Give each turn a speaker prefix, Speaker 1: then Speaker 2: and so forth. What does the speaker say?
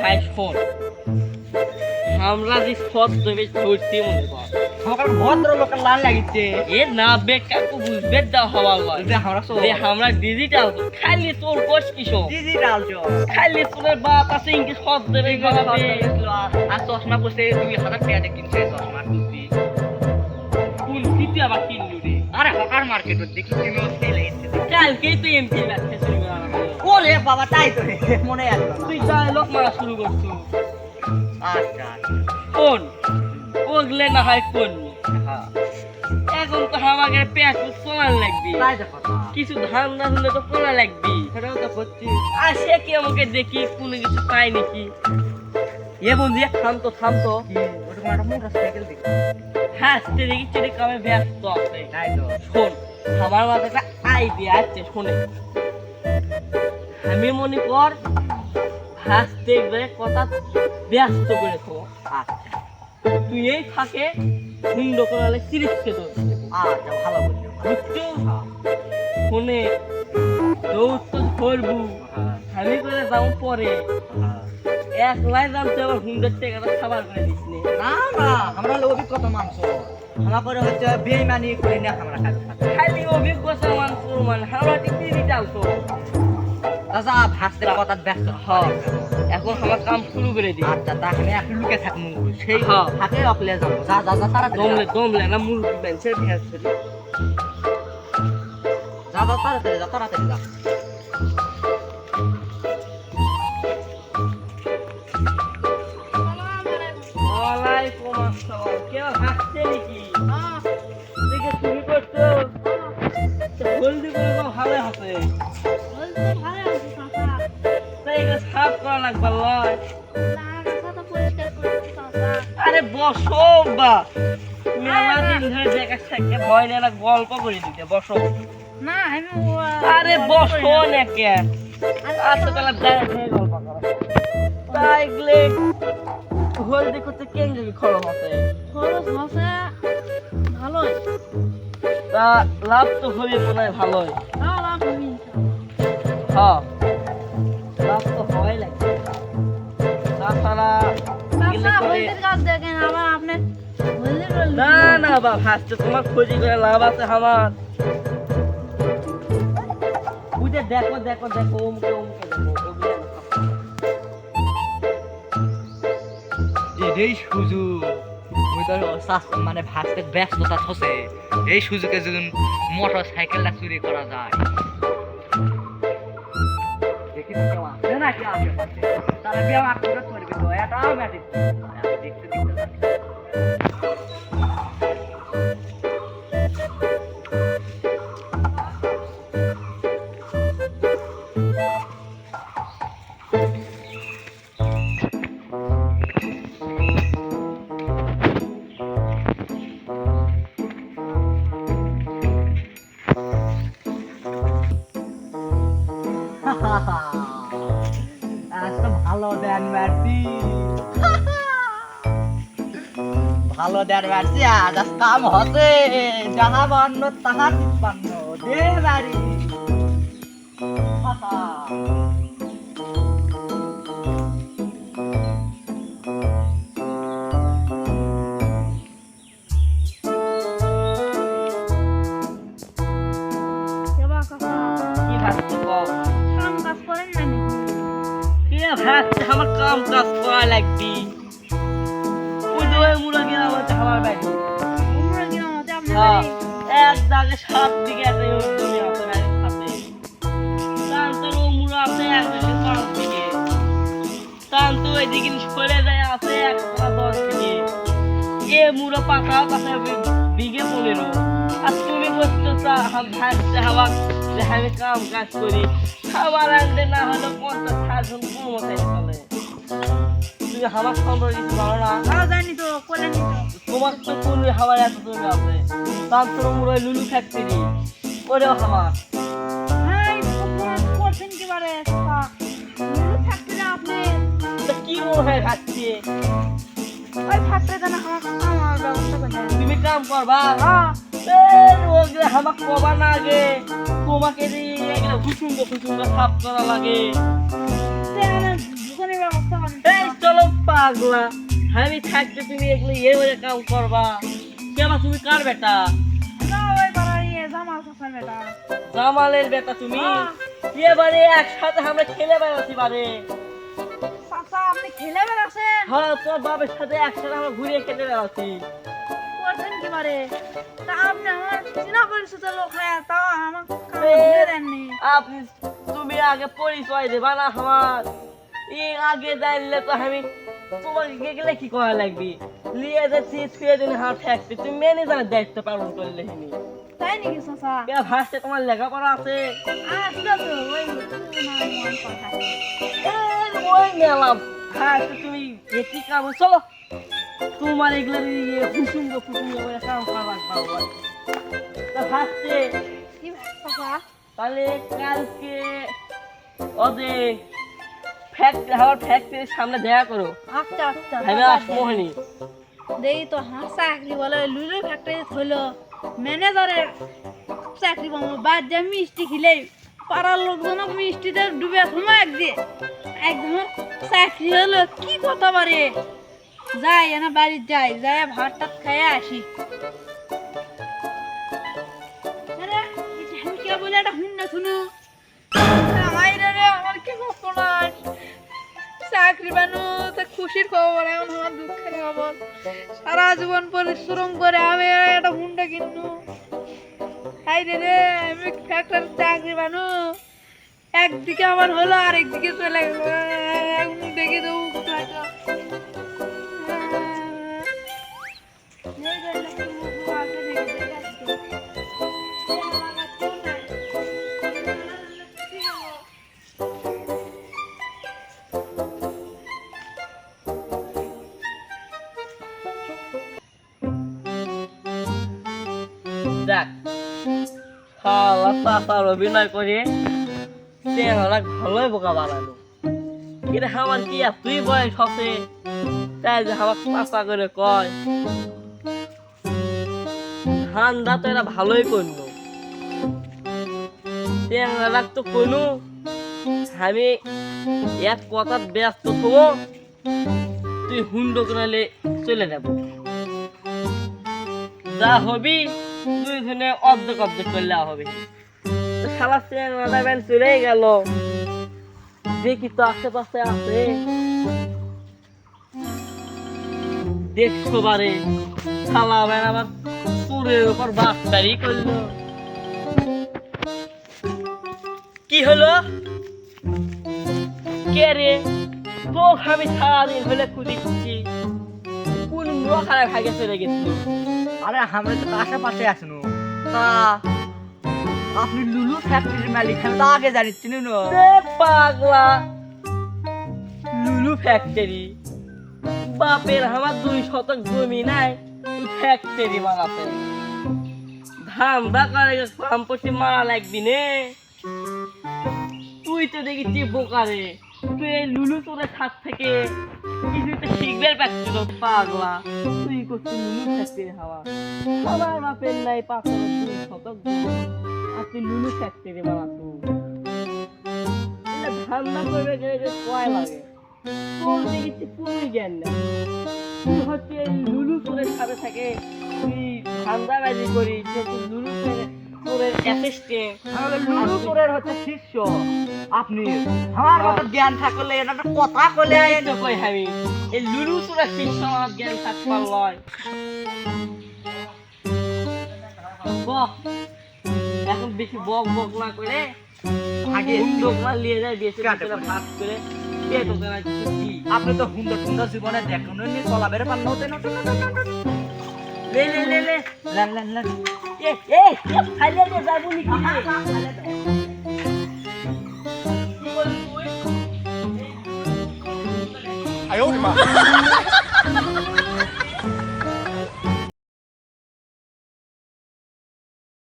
Speaker 1: ভাই শোন, আমরা যে সৎ দেবে ধরছি মনে কর
Speaker 2: আমার ভদ্র লোকের লাল লাগিছে
Speaker 1: এ না বেকাকু বুঝবে দাও হওয়া লয়
Speaker 2: যে আমরা সব
Speaker 1: যে আমরা ডিজিটাল খালি তোর কোচ কিশোর
Speaker 2: ডিজিটাল জো
Speaker 1: খালি তোর বাপ আছে ইনকে সৎ দেবে গলাবে
Speaker 2: আর চশমা পড়ছে 2000 টাকা কিনছে চশমা টুপি
Speaker 1: কোন কিতে আবার কিনলি রে
Speaker 2: আরে হকার মার্কেটে দেখি তুমি সেল হইছে
Speaker 1: কালকেই তো এমপি লাগছে শুরু করা
Speaker 2: ওরে বাবা তাই তো রে মনে আসলো
Speaker 1: তুই ডায়লগ মারা শুরু করছো
Speaker 2: আচ্ছা
Speaker 1: কোন ওগলে না হয় কোন
Speaker 2: হ্যাঁ
Speaker 1: এখন তো আমাকে পেঁয়াজ কোলা লাগবে
Speaker 2: তাই দেখো
Speaker 1: কিছু ধান না হলে তো কোলা লাগবে
Speaker 2: সেটাও তো করছি
Speaker 1: আর সে কি আমাকে দেখি কোনো কিছু পাই নাকি এ বন্ধু থাম তো
Speaker 2: ওটা একটা মোটরসাইকেল দেখি
Speaker 1: হাসতে দেখি চেটে কামে ব্যস্ত আছে
Speaker 2: তাই তো
Speaker 1: শোন আমার মাথায় একটা আইডিয়া আছে শোনে আমি মনে কর হাসতে গিয়ে কথা ব্যস্ত করে খাবো
Speaker 2: আচ্ছা
Speaker 1: তুই এই থাকে সুন্দর করে চিরিচকে তোর
Speaker 2: আচ্ছা ভালো বলছো
Speaker 1: বুঝছো ফোনে দৌড় তো ধরবু আমি করে যাও পরে এক লাই দাম তো আবার 100 টাকা খাবার করে দিস নে
Speaker 2: না না আমরা হলো অভিজ্ঞতা মাংস আমার করে হচ্ছে বেইমানি করি না আমরা কাজ
Speaker 1: খালি অভিজ্ঞতা মানুষ মানে আমরা টিভি চালতো
Speaker 2: দাদা ভাসতে কথা ব্যস্ত
Speaker 1: হ্যাঁ এখন আমার কাম শুরু করে দি
Speaker 2: আচ্ছা তাহলে একটু লুকে থাকবো সেই
Speaker 1: হ্যাঁ।
Speaker 2: হাতে অকলে যাবো যা যা যা তাড়াতাড়ি
Speaker 1: দমলে না মুরগি বেঞ্চে ভেসে
Speaker 2: যা যা তাড়াতাড়ি যা
Speaker 1: ওয়ালাইকুম আসসালাম কেউ হাসছে নাকি দেখে তুমি করছো জলদি করে ভালো হাসে তাই এগুলো সাফ করা লাগবে লয় আরে বসো বা মেলা দিন ধরে দেখা সাক্ষে ভয় নেই না গল্প করে দিতে বসো
Speaker 3: না আমি
Speaker 1: আরে বসো না কেন আজকাল গল্প করো তাই গেলে হলদি করতে কেন খরচ আছে
Speaker 3: খরচ আছে ভালোই
Speaker 1: তা লাভ তো হবে মনে হয় ভালোই
Speaker 3: তাও লাভ হবি
Speaker 1: হ্যাঁ লাভ তো হয় লাগবে তাছাড়া গেলে
Speaker 3: তাছাড়া
Speaker 1: পরে-
Speaker 3: হলদের গাছ দেখেন আবার আপনি হলদের
Speaker 1: না না বাপ হাসতে তোমার খোঁজি করে লাভ আছে আমার বুঝে দেখো অমুকে দেখো
Speaker 2: এই সুযোগ ওই তো মানে ভাসতে ব্যস্ততা থসে এই সুযোগে যদি মোটর সাইকেলটা চুরি করা যায় দেখি তো কেউ আসে না কেউ আসে পাশে তাহলে কেউ আক্রমণ করবি তো এটাও ম্যাজিক দেখতে আজকে ভালো দেন মারছি ভালো দেন মারছি আজ কাম হতে যাহা বান্ন তাহা তিপ্পান্ন দে বাড়ি
Speaker 3: কেবা কাকা
Speaker 1: কি ভাবছো কও
Speaker 3: কাম কাজ করেন না নাকি
Speaker 1: কি ভাবছে আমার কাম কাজ করা লাগবে ওই যে ওই মুরগি আমাকে আমার বাড়ি
Speaker 3: উমরা গিয়ে মতে আপনি
Speaker 1: হ্যাঁ এক দাগে 7 দিকে আছে ওই জমি আছে বাড়ির সাথে তারপর ও মুড়া আছে এক দিকে 5 দিকে তারপর ওই দিকে সরে যায় আছে 110 দিকে এ মুড়া পাকা পাশে বিঘে 15 আর তুমি বলছো হাম ভাসতে হাওয়া যে আমি কাম কাজ করি খাবার আনতে না হলে 50 জন কমতে চলে তুমি আমার সম্পর্কে কিছু জানো না
Speaker 3: জানি তো করেন তো
Speaker 1: তোমার তো কোন হাওয়ার এত জমি আছে তারপর মুড়াই লুলু ফ্যাক্টরি ওরেও হাওয়া
Speaker 3: এই করছেন কি বারে কাকা নিরু থাকতে না আপনি
Speaker 1: তা কি মনে হয় খাচ্ছে
Speaker 3: ওই থাকতে দেন আমার ব্যবস্থা করে দেন
Speaker 1: তুমি কাম করবা
Speaker 3: হ্যাঁ
Speaker 1: ওগুলো আমাকে কবা না আগে তোমাকে খুচুঙ্গ সাফ করা লাগে
Speaker 3: দোকানের ব্যবস্থা করেন
Speaker 1: এই পাগলা আমি থাকতে তুমি এগুলো এবারে কাম করবা কেবা তুমি কার বেটা
Speaker 3: না ওই বাড়ি জামাল চাচার বেটা
Speaker 1: জামালের বেটা তুমি এবারে একসাথে আমরা খেলে বেড়াচ্ছি বারে
Speaker 3: চাচা আপনি খেলে বেড়াচ্ছেন
Speaker 1: হ্যাঁ তোর বাবার সাথে একসাথে আমরা ঘুরে খেলে বেড়াচ্ছি
Speaker 3: করছেন কি বারে তা আপনি আমার চেনা পরিচিত লোক হ্যাঁ তা আমার ঘুরে দেননি
Speaker 1: আপনি তুমি আগে পরিচয় দেবা না আমার এর আগে জানলে তো আমি তোমাকে গেলে কি করা লাগবে লিয়ে যাচ্ছি ছুঁয়ে দিন হাত থাকতে তুমি ম্যানেজারের দায়িত্ব পালন করলে হিনি
Speaker 3: তাই নাকি চাচা
Speaker 1: ভাসতে তোমার লেখাপড়া আছে
Speaker 3: আসলে তো ওই মন কথা
Speaker 1: ওই মেলাম হ্যাঁ তুমি এটি কাম চলো তোমার এগুলো হুসুম করে কাম করা লাগবে তা ভাসতে
Speaker 3: কি চাচা
Speaker 1: তাহলে কালকে ওদের ফ্যাক্টরির সামনে দেখা করো
Speaker 3: আচ্ছা আচ্ছা
Speaker 1: আমি মোহিনী
Speaker 3: দেখি তো হাঁ চাকরি বলে লুলু ফ্যাক্টরি হইলো ম্যানেজারের চাকরি পাবো বাদ যা মিষ্টি খেলেই পাড়ার লোকজন মিষ্টিতে ডুবে সময় একদম চাকরি হলো কি কথা পারে যাই না বাড়ি যাই যাই ভাত টাত খাইয়ে আসি আরে, আমি কে বলে একটা হুন না শুনু আমার কি খবর চাকরি বানু তো খুশির খবর এখন আমার দুঃখের খবর সারা জীবন পরিশ্রম করে আমি একটা হুন্ডা কিনু হাই রে আমি ফ্যাক্টরি চাকরি বানু একদিকে আমার হলো আর একদিকে চলে গেল এখন দেখে দেবো হয়তো
Speaker 1: দেখ শালা চাচার অভিনয় করে চেহারা ভালোই বোকা বানালো কিন্তু আমার কি আর তুই বয়স হচ্ছে তাই যে আমার চাচা করে কয় ঠান্ডা তো এরা ভালোই করলো চেহারা তো কোনো আমি এক কথা ব্যস্ত থাকবো তুই হুন্ডো কিনালে চলে যাবো যা হবি দুই জনে অর্ধেক অর্ধেক করলে হবে শালা চেংড়া ব্যান চলে গেল দেখি তো আশেপাশে আছে দেখছো বারে শালা ব্যান আবার চুরের উপর বাসটারি করলো কি হলো কে রে তো আমি সারাদিন হলে খুঁজিচ্ছি কোন খারাপ ভাগে চলে গেছিল
Speaker 2: আরে আমরা তো আশেপাশে আছেন তা আপনি লুলু ফ্যাক্টরির মালিক আমি তো আগে জানি চিনি না
Speaker 1: পাগলা লুলু ফ্যাক্টরি বাপের আমার 2 শতক জমি নাই ফ্যাক্টরি বানাতে ধান্দা করে সম্পত্তি মারা লাগবি নে তুই তো দেখি বোকারে তুই এই লুলু তোদের হাত থেকে কিছুই তো শিখবে পাচ্ছিল পাগলা তুই করছিস লুলু ফ্যাক্টরি হাওয়া আমার বাপের নাই 2 শতক জমি আর তুই লুলু ফ্যাক্টরি বানাতো ধান্দা করবে গেলে কয় লাগে তোর দেখেছি পুরোই জ্ঞান না তুই হচ্ছে এই লুলু তোরের সাথে থাকে তুই ধান্দাবাজি করিস তুই লুলু তোরের অ্যাসিস্ট্যান্ট
Speaker 2: লুলু তোরের হচ্ছে শিষ্য আপনি আমার কত জ্ঞান থাকলে এটা একটা কথা কলে
Speaker 1: তো কই আমি এই লুলু তোরের শিষ্য আমার জ্ঞান থাকতে লয় বক এখন বেশি বক বক না করে আগে লোকমা নিয়ে যায় বেশি ভাত করে পেট ওকে না কিছু দি
Speaker 2: আপনি তো হুন্ডা টুন্ডা জীবনে দেখুন নি চলা বেড়ে পান হতে না
Speaker 1: লে লে লে লে
Speaker 2: লান লান লান
Speaker 1: এ খাইলে তো যাবো নি কি
Speaker 4: 哎呦我的妈！